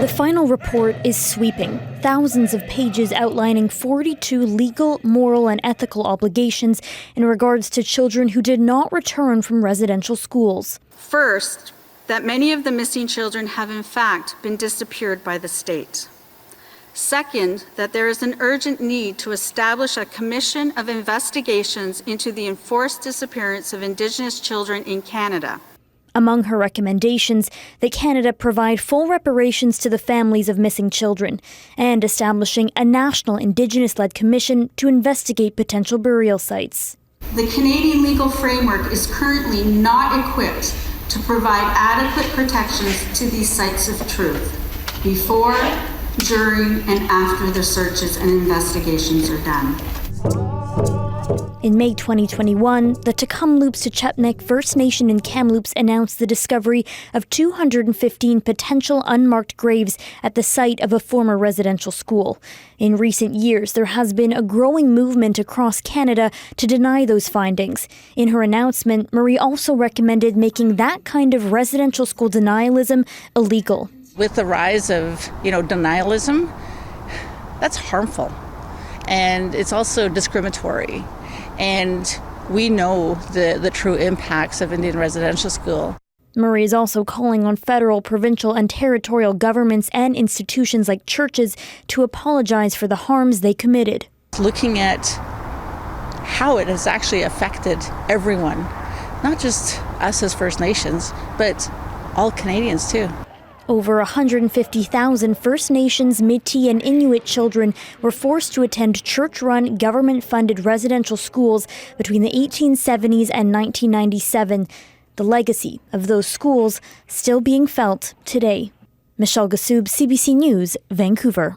The final report is sweeping. Thousands of pages outlining 42 legal, moral, and ethical obligations in regards to children who did not return from residential schools. First, that many of the missing children have in fact been disappeared by the state. Second, that there is an urgent need to establish a commission of investigations into the enforced disappearance of Indigenous children in Canada. Among her recommendations, that Canada provide full reparations to the families of missing children and establishing a national Indigenous-led commission to investigate potential burial sites. The Canadian legal framework is currently not equipped to provide adequate protections to these sites of truth before, during, and after the searches and investigations are done. In May 2021, the Tecumloops Sechetnek First Nation in Kamloops announced the discovery of 215 potential unmarked graves at the site of a former residential school. In recent years, there has been a growing movement across Canada to deny those findings. In her announcement, Marie also recommended making that kind of residential school denialism illegal. With the rise of, denialism, that's harmful. And it's also discriminatory. And we know the true impacts of Indian residential school. Marie is also calling on federal, provincial, and territorial governments and institutions like churches to apologize for the harms they committed. Looking at how it has actually affected everyone, not just us as First Nations, but all Canadians too. Over 150,000 First Nations, Métis, and Inuit children were forced to attend church-run, government-funded residential schools between the 1870s and 1997. The legacy of those schools still being felt today. Michelle Ghoussoub, CBC News, Vancouver.